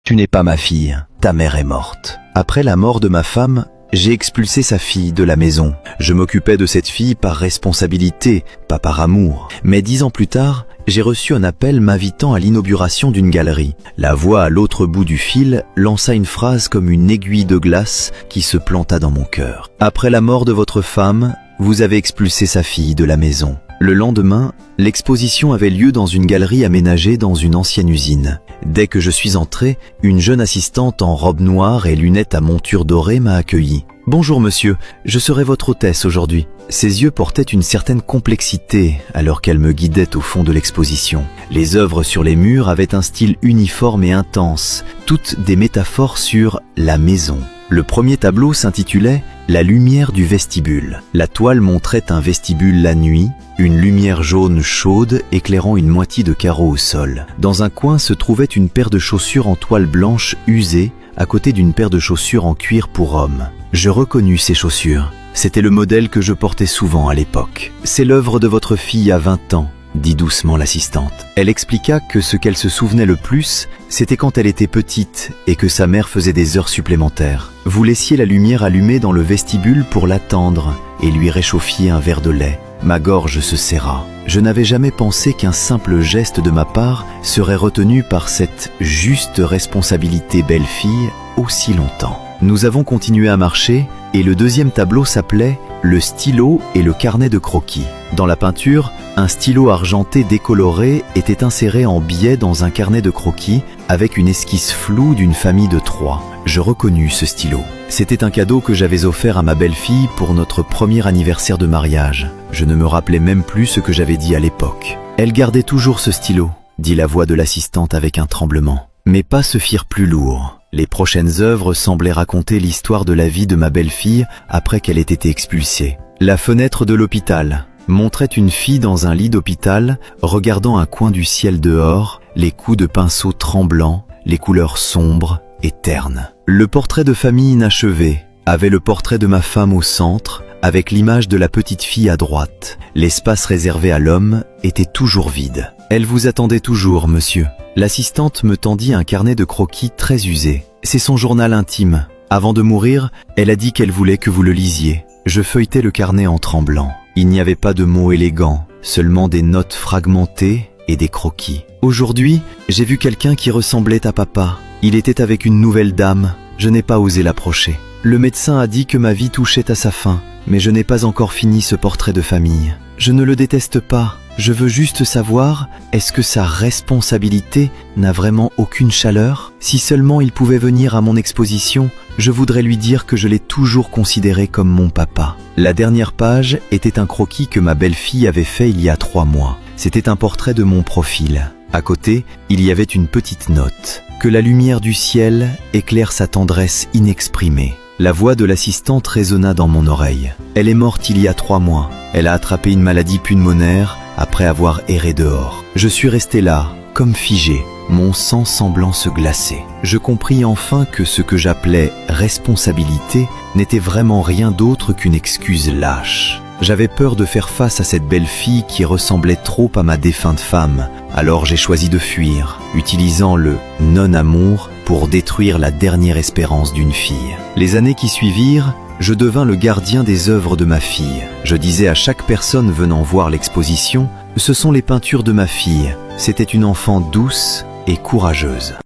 Tu n'es pas ma fille, ta mère est morte. Après la mort de ma femme, j'ai expulsé sa fille de la maison. Je m'occupais de cette fille par responsabilité, pas par amour. Mais 10 ans plus tard, j'ai reçu un appel m'invitant à l'inauguration d'une galerie. La voix à l'autre bout du fil lança une phrase comme une aiguille de glace qui se planta dans mon cœur. Après la mort de votre femme, vous avez expulsé sa fille de la maison. Le lendemain, l'exposition avait lieu dans une galerie aménagée dans une ancienne usine. Dès que je suis entré, une jeune assistante en robe noire et lunettes à monture dorée m'a accueilli. « Bonjour monsieur, je serai votre hôtesse aujourd'hui. » Ses yeux portaient une certaine complexité alors qu'elle me guidait au fond de l'exposition. Les œuvres sur les murs avaient un style uniforme et intense, toutes des métaphores sur la maison. Le premier tableau s'intitulait « La lumière du vestibule ». La toile montrait un vestibule la nuit, une lumière jaune chaude éclairant une moitié de carreau au sol. Dans un coin se trouvait une paire de chaussures en toile blanche usée, à côté d'une paire de chaussures en cuir pour homme. Je reconnus ces chaussures. C'était le modèle que je portais souvent à l'époque. « C'est l'œuvre de votre fille à 20 ans », dit doucement l'assistante. Elle expliqua que ce qu'elle se souvenait le plus, c'était quand elle était petite et que sa mère faisait des heures supplémentaires. Vous laissiez la lumière allumée dans le vestibule pour l'attendre et lui réchauffiez un verre de lait. Ma gorge se serra. Je n'avais jamais pensé qu'un simple geste de ma part serait retenu par cette juste responsabilité belle-fille aussi longtemps. Nous avons continué à marcher et le deuxième tableau s'appelait « Le stylo et le carnet de croquis ». Dans la peinture, un stylo argenté décoloré était inséré en biais dans un carnet de croquis avec une esquisse floue d'une famille de 3. Je reconnus ce stylo. C'était un cadeau que j'avais offert à ma belle-fille pour notre premier anniversaire de mariage. Je ne me rappelais même plus ce que j'avais dit à l'époque. « Elle gardait toujours ce stylo », dit la voix de l'assistante avec un tremblement. Mes pas se firent plus lourds. Les prochaines œuvres semblaient raconter l'histoire de la vie de ma belle-fille après qu'elle ait été expulsée. La fenêtre de l'hôpital montrait une fille dans un lit d'hôpital, regardant un coin du ciel dehors, les coups de pinceau tremblants, les couleurs sombres et ternes. Le portrait de famille inachevé avait le portrait de ma femme au centre, avec l'image de la petite fille à droite. L'espace réservé à l'homme était toujours vide. « Elle vous attendait toujours, monsieur. » L'assistante me tendit un carnet de croquis très usé. C'est son journal intime. Avant de mourir, elle a dit qu'elle voulait que vous le lisiez. Je feuilletai le carnet en tremblant. Il n'y avait pas de mots élégants, seulement des notes fragmentées et des croquis. Aujourd'hui, j'ai vu quelqu'un qui ressemblait à papa. Il était avec une nouvelle dame. Je n'ai pas osé l'approcher. Le médecin a dit que ma vie touchait à sa fin, mais je n'ai pas encore fini ce portrait de famille. Je ne le déteste pas. Je veux juste savoir, est-ce que sa responsabilité n'a vraiment aucune chaleur? Si seulement il pouvait venir à mon exposition, je voudrais lui dire que je l'ai toujours considéré comme mon papa. La dernière page était un croquis que ma belle-fille avait fait il y a 3 mois. C'était un portrait de mon profil. À côté, il y avait une petite note. Que la lumière du ciel éclaire sa tendresse inexprimée. La voix de l'assistante résonna dans mon oreille. Elle est morte il y a 3 mois. Elle a attrapé une maladie pulmonaire après avoir erré dehors. Je suis resté là, comme figé, mon sang semblant se glacer. Je compris enfin que ce que j'appelais responsabilité n'était vraiment rien d'autre qu'une excuse lâche. J'avais peur de faire face à cette belle fille qui ressemblait trop à ma défunte femme, alors j'ai choisi de fuir, utilisant le non-amour pour détruire la dernière espérance d'une fille. Les années qui suivirent, je devins le gardien des œuvres de ma fille. Je disais à chaque personne venant voir l'exposition, « Ce sont les peintures de ma fille. C'était une enfant douce et courageuse. »